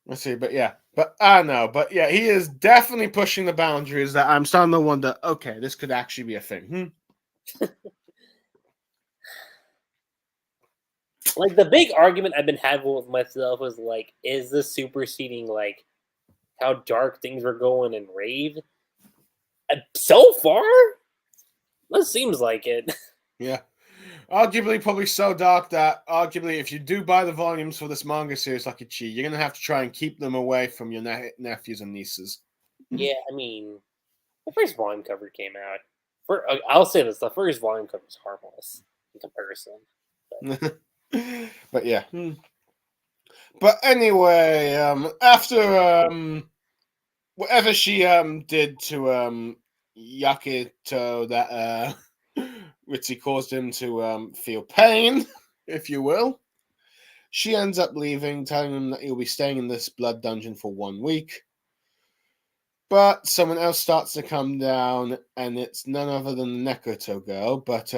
[SPEAKER 1] Let's see, but yeah, but I know, but yeah, he is definitely pushing the boundaries that I'm starting to wonder. Okay, this could actually be a thing.
[SPEAKER 2] Like the big argument I've been having with myself is like, is this superseding like how dark things were going in Rave? So far, that seems like it.
[SPEAKER 1] Yeah. Arguably, probably so dark that arguably, if you do buy the volumes for this manga series, like Chi, you're gonna have to try and keep them away from your nephews and nieces.
[SPEAKER 2] Yeah, I mean, the first volume cover came out. I'll say this: the first volume cover is harmless in comparison.
[SPEAKER 1] But yeah. But anyway, after whatever she did to Yakuto that Ritzy caused him to feel pain, if you will. She ends up leaving, telling him that he'll be staying in this blood dungeon for 1 week. But someone else starts to come down, and it's none other than the Nekoto girl. But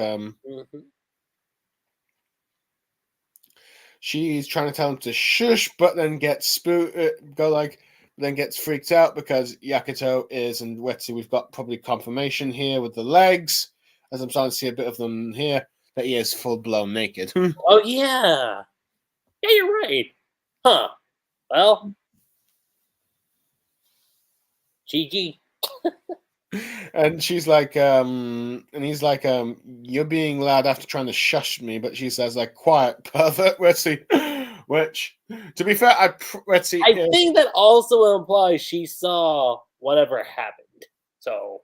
[SPEAKER 1] she's trying to tell him to shush, but then gets then gets freaked out because Yakuto is, and Wetsu, we've got probably confirmation here with the legs, as I'm starting to see a bit of them here, that he is full blown naked.
[SPEAKER 2] Oh yeah, you're right. Huh? Well, GG.
[SPEAKER 1] And she's like, and he's like, you're being loud after trying to shush me, but she says like, quiet, pervert. Let's see. Which, to be fair, let's see.
[SPEAKER 2] I think that also implies she saw whatever happened. So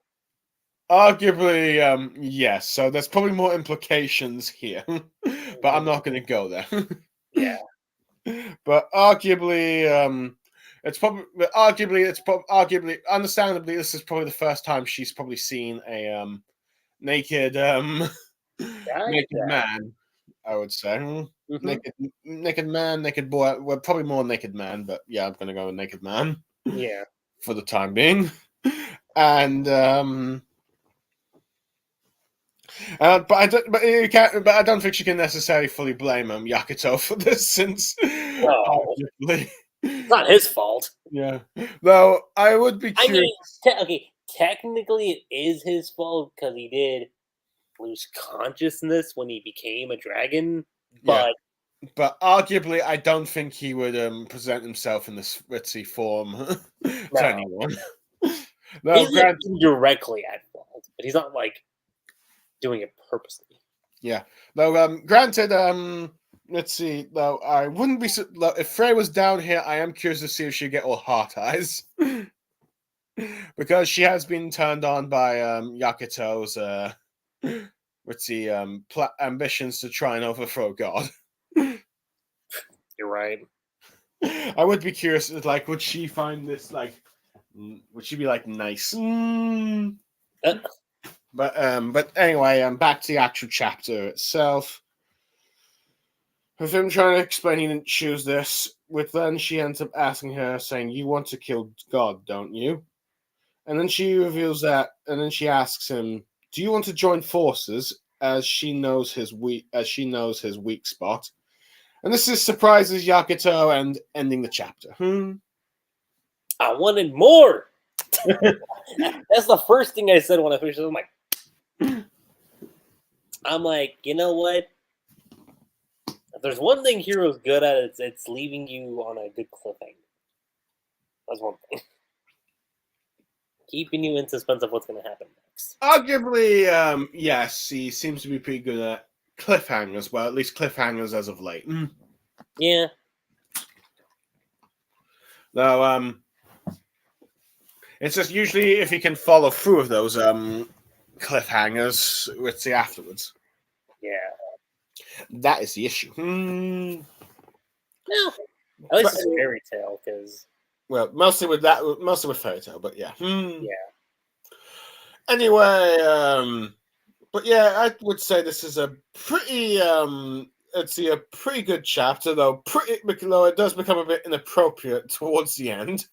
[SPEAKER 1] Arguably, yes. So there's probably more implications here, but I'm not going to go there.
[SPEAKER 2] Yeah.
[SPEAKER 1] But arguably, understandably, this is probably the first time she's probably seen naked naked
[SPEAKER 2] Gotcha.
[SPEAKER 1] man, I would say.
[SPEAKER 2] Hmm.
[SPEAKER 1] Naked man, naked boy. Well, probably more naked man, but yeah, I'm gonna go with naked man
[SPEAKER 2] Yeah.
[SPEAKER 1] for the time being. And but I don't. But you can't. But I don't think you can necessarily fully blame Yakuto for this, since
[SPEAKER 2] No,
[SPEAKER 1] arguably,
[SPEAKER 2] it's not his fault.
[SPEAKER 1] yeah. Though I would be
[SPEAKER 2] I
[SPEAKER 1] curious.
[SPEAKER 2] mean, okay, technically it is his fault because he did lose consciousness when he became a dragon.
[SPEAKER 1] Yeah,
[SPEAKER 2] But
[SPEAKER 1] but arguably, I don't think he would present himself in this ritzy form to
[SPEAKER 2] no,
[SPEAKER 1] anyone. No,
[SPEAKER 2] he's like
[SPEAKER 1] granted,
[SPEAKER 2] indirectly at fault, but he's not like doing it purposely.
[SPEAKER 1] yeah. Though, granted, let's see. Though I wouldn't be though, if Frey was down here. I am curious to see if she get all heart eyes, because she has been turned on by Yakuto's let's see ambitions to try and overthrow God.
[SPEAKER 2] You're right.
[SPEAKER 1] I would be curious, like, would she find this like, would she be like nice?
[SPEAKER 2] Uh,
[SPEAKER 1] But anyway, back to the actual chapter itself. With him trying to explain he didn't choose this, with then she ends up asking her, saying, "You want to kill God, don't you?" And then she reveals that, and then she asks him, "Do you want to join forces?" As she knows his weak spot. And this is surprises Yakuto and ending the chapter.
[SPEAKER 2] I wanted more. That's the first thing I said when I finished it. I'm like, you know what? If there's one thing Hero's good at, it's leaving you on a good cliffhanger. That's one thing. Keeping you in suspense of what's going to happen next.
[SPEAKER 1] Arguably, yes, he seems to be pretty good at cliffhangers. Well, at least cliffhangers as of late.
[SPEAKER 2] Yeah.
[SPEAKER 1] Though, it's just usually if he can follow through with those cliffhangers, let's see afterwards.
[SPEAKER 2] Yeah.
[SPEAKER 1] That is the issue.
[SPEAKER 2] No. At least it's a fairy tale, because.
[SPEAKER 1] Well, mostly with Fairy Tail, but yeah.
[SPEAKER 2] Yeah.
[SPEAKER 1] Anyway, but yeah, I would say this is a pretty a pretty good chapter, though though it does become a bit inappropriate towards the end.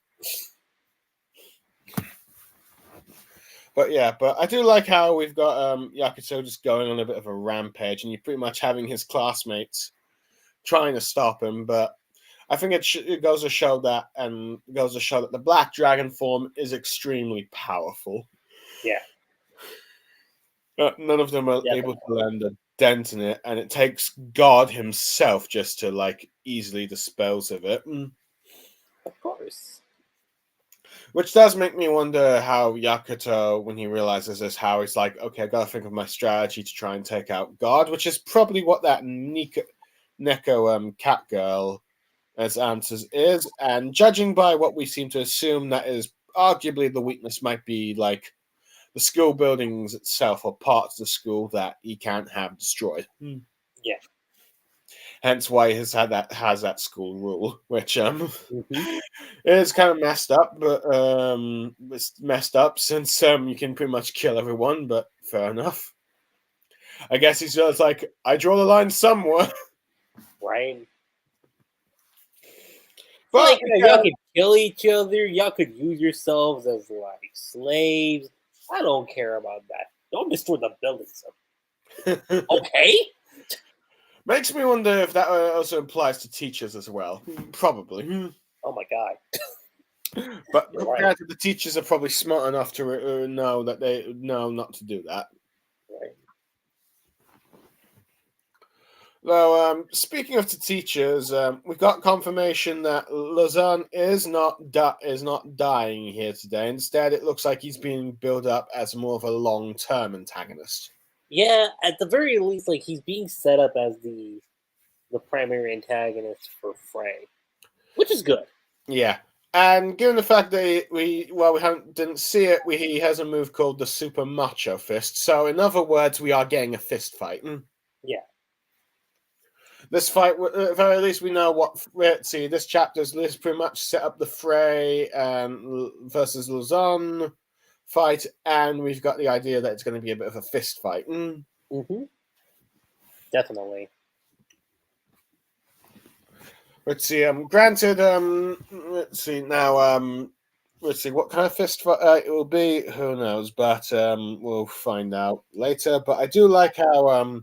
[SPEAKER 1] But yeah, but I do like how we've got Yakuto just going on a bit of a rampage, and you're pretty much having his classmates trying to stop him. But I think it goes to show that, the Black Dragon form is extremely powerful.
[SPEAKER 2] Yeah.
[SPEAKER 1] None of them are
[SPEAKER 2] Definitely.
[SPEAKER 1] able to land a dent in it, and it takes God himself just to like easily dispose of it.
[SPEAKER 2] Of course.
[SPEAKER 1] Which does make me wonder how Yakuto, when he realizes this, how he's like, okay, I gotta think of my strategy to try and take out God, which is probably what that Neko cat girl as answers is. And judging by what we seem to assume, that is arguably the weakness might be like the school buildings itself, or parts of the school that he can't have destroyed.
[SPEAKER 2] Yeah.
[SPEAKER 1] Hence why he has that school rule, which is kind of messed up, but it's messed up since you can pretty much kill everyone, but fair enough. I guess he's just like, I draw the line somewhere.
[SPEAKER 2] Right.
[SPEAKER 1] But
[SPEAKER 2] like, y'all could kill each other, y'all could use yourselves as like slaves. I don't care about that. Don't destroy the buildings. Okay.
[SPEAKER 1] Makes me wonder if that also applies to teachers as well. Probably.
[SPEAKER 2] Oh my god.
[SPEAKER 1] But
[SPEAKER 2] Right.
[SPEAKER 1] the teachers are probably smart enough to know that they know not to do that.
[SPEAKER 2] Right.
[SPEAKER 1] Though, speaking of the teachers, we've got confirmation that Lausanne is not dying here today. Instead, it looks like he's being built up as more of a long-term antagonist.
[SPEAKER 2] Yeah, at the very least, like he's being set up as the primary antagonist for Frey, which is good.
[SPEAKER 1] Yeah, and given the fact that didn't see it, he has a move called the Super Macho Fist. So, in other words, we are getting a fist fight.
[SPEAKER 2] Yeah.
[SPEAKER 1] This fight, at the very least, we know what. Let's see, this chapter's pretty much set up the Frey versus Lausanne fight, and we've got the idea that it's going to be a bit of a fist fight.
[SPEAKER 2] Definitely.
[SPEAKER 1] Let's see. Granted. Let's see now. Let's see what kind of fist fight it will be. Who knows? But we'll find out later. But I do like how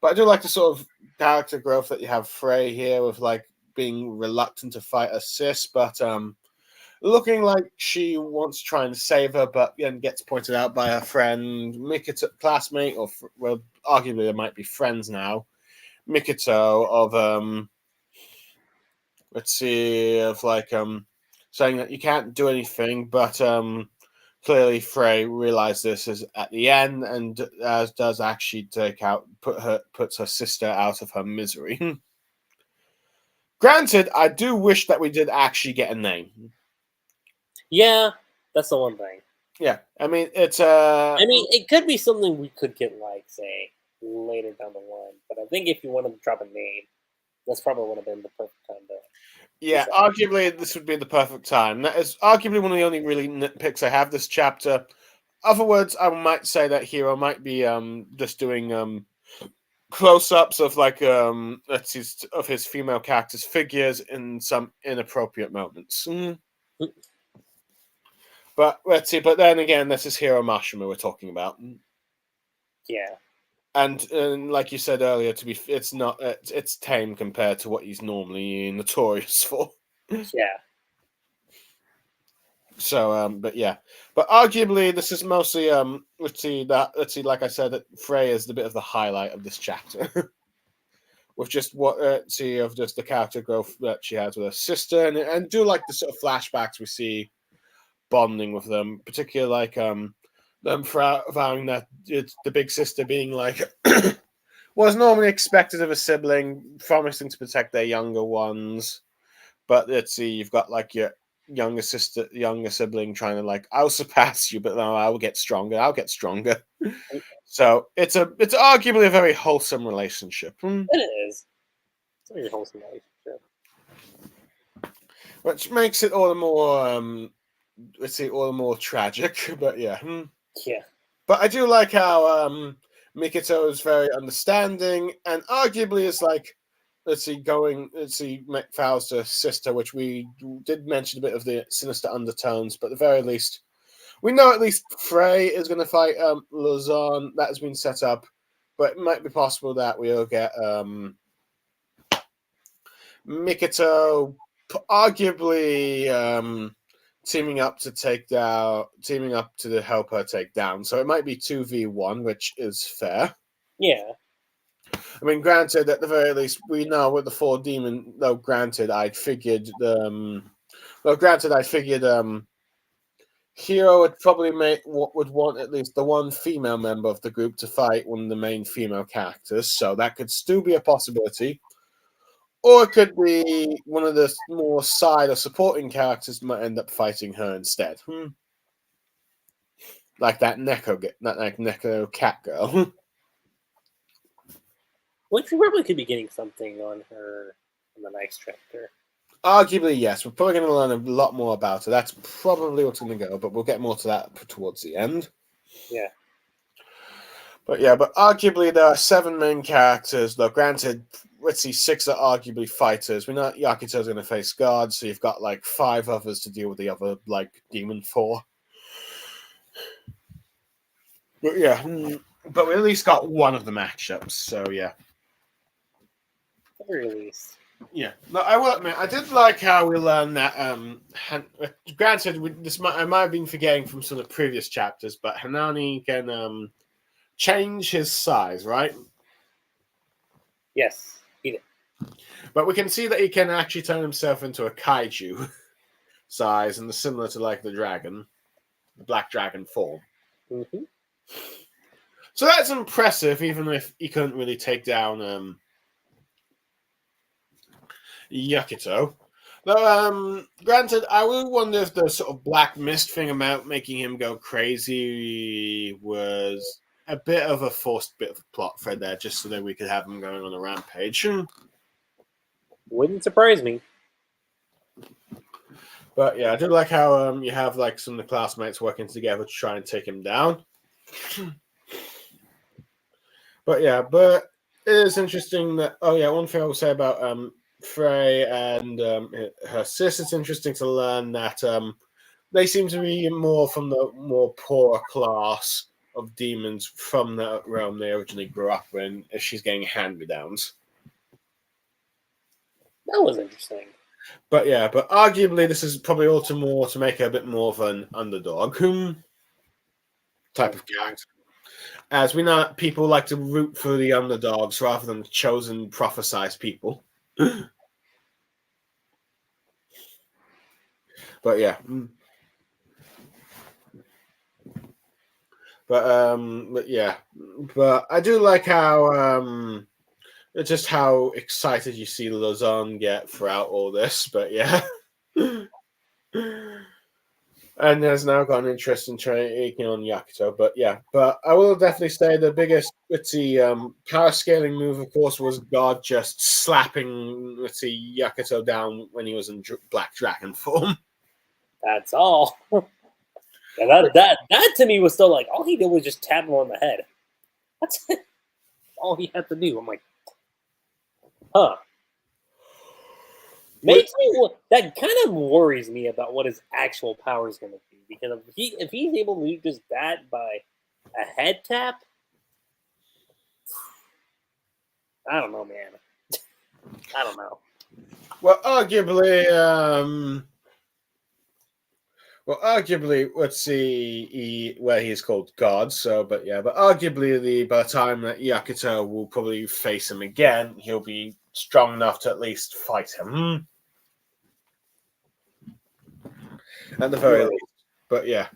[SPEAKER 1] But I do like the sort of character growth that you have Frey here with like being reluctant to fight a sis, but looking like she wants to try and save her, but then gets pointed out by her friend Mikito, classmate, or well, arguably they might be friends now. Mikito of let's see, of like saying that you can't do anything, but clearly Frey realized this is at the end, and does actually puts her sister out of her misery. Granted, I do wish that we did actually get a name.
[SPEAKER 2] Yeah, that's the one thing.
[SPEAKER 1] Yeah, I mean it's
[SPEAKER 2] I mean, it could be something we could get, like, say, later down the line. But I think if you wanted to drop a name, that's probably would have been the perfect time to.
[SPEAKER 1] Yeah, arguably this would be the perfect time. That is arguably one of the only really nitpicks I have this chapter. Other words, I might say that Hero might be just doing close-ups of like of his female characters' figures in some inappropriate moments. But let's see. But then again, this is Hiro Mashima we're talking about.
[SPEAKER 2] Yeah.
[SPEAKER 1] And like you said earlier, it's tame compared to what he's normally notorious for.
[SPEAKER 2] Yeah.
[SPEAKER 1] So, but yeah, but arguably this is mostly let's see, like I said, that Frey is the bit of the highlight of this chapter, with just what see of just the character growth that she has with her sister, and do like the sort of flashbacks we see bonding with them, particularly like them vowing that it's the big sister being like was normally expected of a sibling, promising to protect their younger ones. But let's see, you've got like your younger sibling trying to like, I'll surpass you, but no, I'll get stronger. So it's arguably a very wholesome relationship.
[SPEAKER 2] It is. It's a very wholesome relationship.
[SPEAKER 1] Which makes it all the more all the more tragic. But yeah.
[SPEAKER 2] Yeah.
[SPEAKER 1] But I do like how Mikito is very understanding, and arguably is like, vows to sister, which we did mention a bit of the sinister undertones, but at the very least, we know at least Frey is going to fight Luzon. That has been set up, but it might be possible that we'll get Mikito arguably teaming up to help her take down. So it might be 2v1, which is fair.
[SPEAKER 2] Yeah.
[SPEAKER 1] I mean, granted, at the very least, we know with the four demon. Though, granted, I'd figured. Hero would probably would want at least the one female member of the group to fight one of the main female characters. So that could still be a possibility. Or it could be one of the more side or supporting characters might end up fighting her instead. Like that Neko cat girl.
[SPEAKER 2] Which we probably could be getting something on her in the next chapter.
[SPEAKER 1] Arguably, yes. We're probably going to learn a lot more about her. That's probably what's going to go, but we'll get more to that towards the end.
[SPEAKER 2] Yeah.
[SPEAKER 1] But arguably there are 7 main characters, though granted, let's see, 6 are arguably fighters. We know Yakito's going to face guards, so you've got like 5 others to deal with the other, like, demon 4. But yeah, but we at least got one of the matchups, so yeah.
[SPEAKER 2] At the very least.
[SPEAKER 1] Yeah, no, I will admit, I did like how we learned that. Granted, I might have been forgetting from some of the previous chapters, but Hanani can change his size, right?
[SPEAKER 2] Yes, he did.
[SPEAKER 1] But we can see that he can actually turn himself into a kaiju size, and similar to like the dragon, the black dragon form.
[SPEAKER 2] Mm-hmm.
[SPEAKER 1] So that's impressive, even if he couldn't really take down Yakito. Though, granted, I would wonder if the sort of black mist thing about making him go crazy was a bit of a forced bit of a plot thread there, just so that we could have him going on a rampage.
[SPEAKER 2] Wouldn't surprise me.
[SPEAKER 1] But yeah, I do like how you have like some of the classmates working together to try and take him down. But yeah, but it is interesting that one thing I will say about Frey and her sis, it's interesting to learn that they seem to be more from the more poor class of demons from the realm they originally grew up in, as she's getting hand-me-downs.
[SPEAKER 2] That was interesting.
[SPEAKER 1] But yeah, but arguably this is probably all to more to make her a bit more of an underdog type of character. As we know, that people like to root for the underdogs rather than the chosen prophesized people. But yeah. But yeah. But I do like how just how excited you see Lausanne get throughout all this, but yeah. And has now got an interest in taking on Yakuto, but yeah. But I will definitely say the biggest power scaling move, of course, was God just slapping Yakuto down when he was in Black Dragon form.
[SPEAKER 2] That's all. And that to me was still like, all he did was just tap him on the head. That's all he had to do. I'm like, huh. That kind of worries me about what his actual power is going to be, because if he's able to do just that by a head tap, I don't know, man. I don't know.
[SPEAKER 1] Well, arguably, let's see where he's called God. So, but yeah, but arguably, by the time that Yakuto will probably face him again, he'll be strong enough to at least fight him. At the very least. But yeah.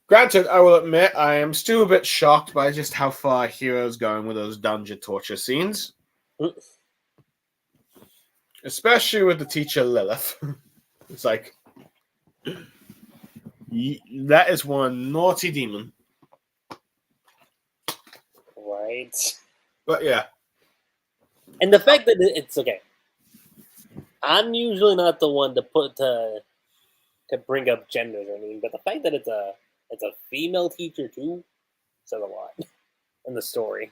[SPEAKER 1] Granted, I will admit I am still a bit shocked by just how far Hero's going with those dungeon torture scenes. Especially with the teacher Lilith. It's like, that is one naughty demon.
[SPEAKER 2] Right.
[SPEAKER 1] But yeah.
[SPEAKER 2] And the fact that it's okay. I'm usually not the one to bring up genders or anything, but the fact that it's a female teacher too says a lot in the story.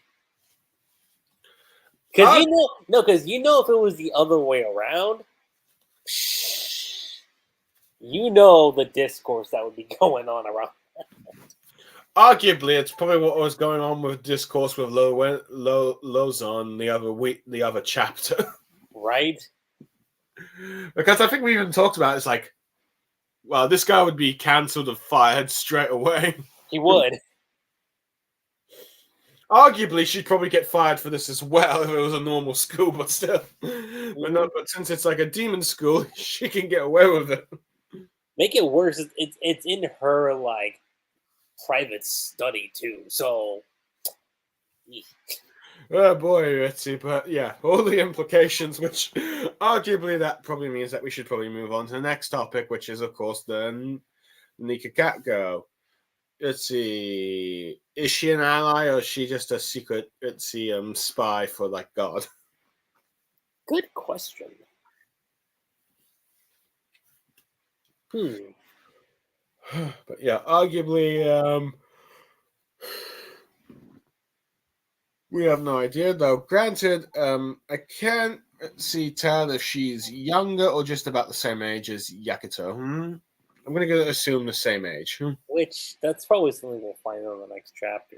[SPEAKER 2] Because if it was the other way around, the discourse that would be going on around.
[SPEAKER 1] Arguably, it's probably what was going on with discourse with Lausanne the other chapter,
[SPEAKER 2] right?
[SPEAKER 1] Because I think we even talked about it's like, well, this guy would be cancelled and fired straight away.
[SPEAKER 2] He would.
[SPEAKER 1] Arguably, she'd probably get fired for this as well if it was a normal school, but still. But since it's like a demon school, she can get away with it.
[SPEAKER 2] Make it worse, it's in her like private study too. So,
[SPEAKER 1] oh boy, let's see. But yeah, all the implications, which arguably that probably means that we should probably move on to the next topic, which is of course the Nika Cat Girl. Let's see. Is she an ally or is she just a secret spy for like God?
[SPEAKER 2] Good question.
[SPEAKER 1] But yeah, arguably, we have no idea though. Granted, I can't tell if she's younger or just about the same age as Yakuto. I'm gonna assume the same age.
[SPEAKER 2] Which that's probably something we'll find out in the next chapter.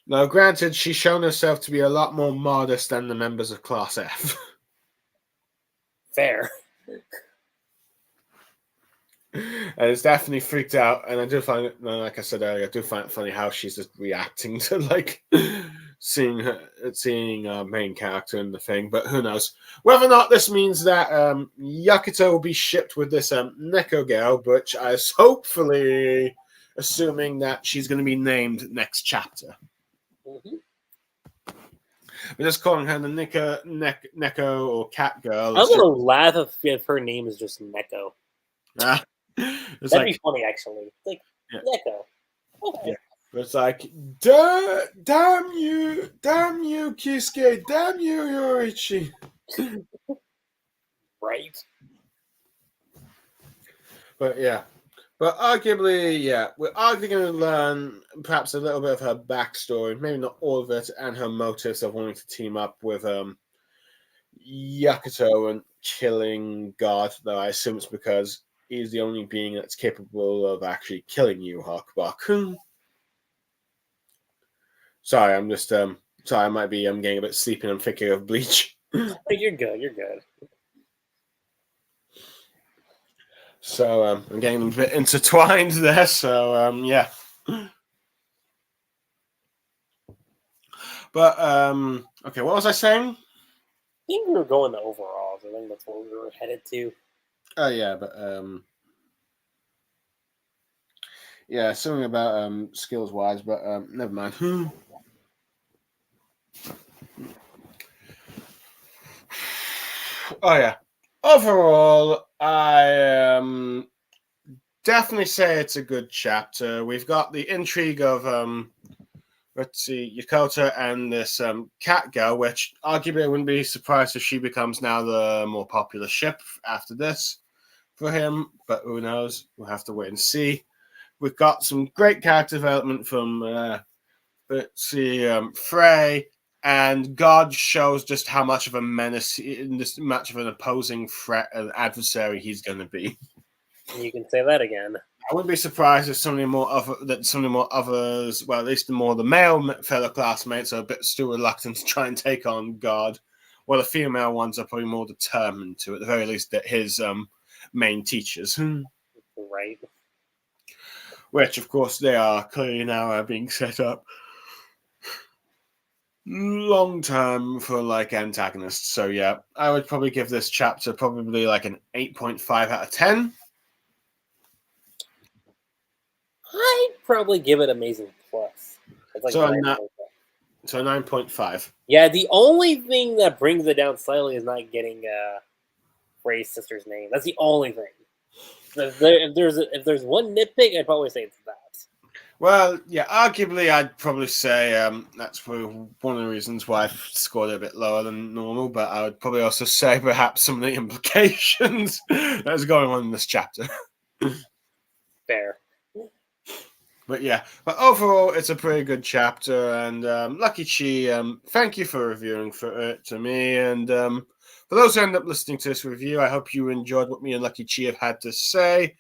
[SPEAKER 1] Now, granted, she's shown herself to be a lot more modest than the members of Class F.
[SPEAKER 2] Fair.
[SPEAKER 1] And it's definitely freaked out, and I do find it, like I said earlier, I do find it funny how she's just reacting to like seeing our main character in the thing. But who knows whether or not this means that Yakuto will be shipped with this Neko girl, which I was hopefully assuming that she's going to be named next chapter.
[SPEAKER 2] Mm-hmm.
[SPEAKER 1] We're just calling her the Neko or Cat Girl.
[SPEAKER 2] I'm gonna laugh if her name is just Neko. That'd be funny, actually. Like, yeah. Neko. Okay.
[SPEAKER 1] Yeah. But it's like, damn you, Kisuke, damn you, Yoichi.
[SPEAKER 2] Right.
[SPEAKER 1] But yeah. But arguably, yeah, we're arguably going to learn perhaps a little bit of her backstory, maybe not all of it, and her motives of wanting to team up with Yakuto and killing God, though I assume it's because he's the only being that's capable of actually killing you, Hawkbuck. Sorry, I'm just sorry, I might be getting a bit sleepy and I'm thinking of Bleach.
[SPEAKER 2] You're good. You're good.
[SPEAKER 1] So I'm getting a bit intertwined there. So yeah. But okay, what was I saying?
[SPEAKER 2] I think we were going to overalls. I think that's what we were headed to.
[SPEAKER 1] Oh yeah, but yeah, something about skills wise, but never mind. Oh yeah. Overall, I definitely say it's a good chapter. We've got the intrigue of let's see, Yokota and this cat girl, which arguably I wouldn't be surprised if she becomes now the more popular ship after this for him, but who knows? We'll have to wait and see. We've got some great character development from let's see, Frey, and God shows just how much of a menace, this much of an opposing threat, an adversary he's going to be.
[SPEAKER 2] You can say that again.
[SPEAKER 1] I wouldn't be surprised if some of the more others, well, at least the male fellow classmates are a bit still reluctant to try and take on God, while the female ones are probably more determined to, at the very least, that his main teachers.
[SPEAKER 2] Right.
[SPEAKER 1] Which, of course, they are clearly now being set up long term for like antagonists. So yeah, I would probably give this chapter probably like an 8.5 out of 10.
[SPEAKER 2] I'd probably give it amazing plus. It's like
[SPEAKER 1] So a 9.5.
[SPEAKER 2] Yeah, the only thing that brings it down slightly is not getting Ray's sister's name. That's the only thing. If there's one nitpick, I'd probably say it's that.
[SPEAKER 1] Well, yeah, arguably, I'd probably say that's one of the reasons why I've scored it a bit lower than normal. But I would probably also say perhaps some of the implications that's going on in this chapter.
[SPEAKER 2] Fair.
[SPEAKER 1] But yeah, but overall, it's a pretty good chapter. And Lucky Chi, thank you for reviewing for it to me. And for those who end up listening to this review, I hope you enjoyed what me and Lucky Chi have had to say.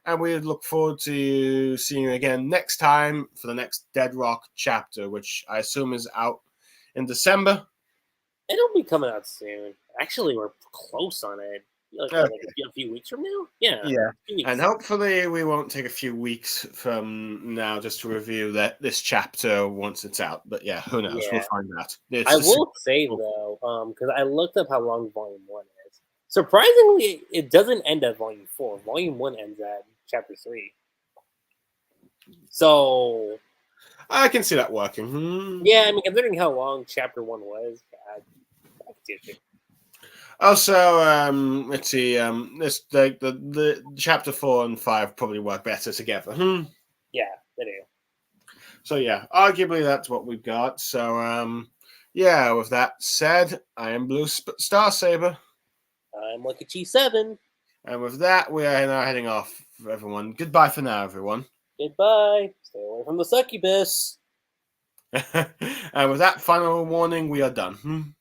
[SPEAKER 1] And we look forward to seeing you again next time for the next Dead Rock chapter, which I assume is out in December.
[SPEAKER 2] It'll be coming out soon. Actually, we're close on it. Like a few weeks from now? Yeah.
[SPEAKER 1] And hopefully we won't take a few weeks from now just to review this chapter once it's out. But yeah, who knows? We'll find out.
[SPEAKER 2] I will say, though, because I looked up how long Volume 1 is. Surprisingly, it doesn't end at Volume 4. Volume 1 ends at Chapter 3. So...
[SPEAKER 1] I can see that working.
[SPEAKER 2] Yeah, I mean, considering how long Chapter 1 was, I can see it too.
[SPEAKER 1] Also, let's see. This the chapter 4 and 5 probably work better together.
[SPEAKER 2] Yeah, they do.
[SPEAKER 1] So yeah, arguably that's what we've got. So yeah. With that said, I am Blue Star Saber.
[SPEAKER 2] I'm Lucky Chi 7.
[SPEAKER 1] And with that, we are now heading off. Everyone, goodbye for now, everyone.
[SPEAKER 2] Goodbye. Stay away from the succubus.
[SPEAKER 1] And with that final warning, we are done.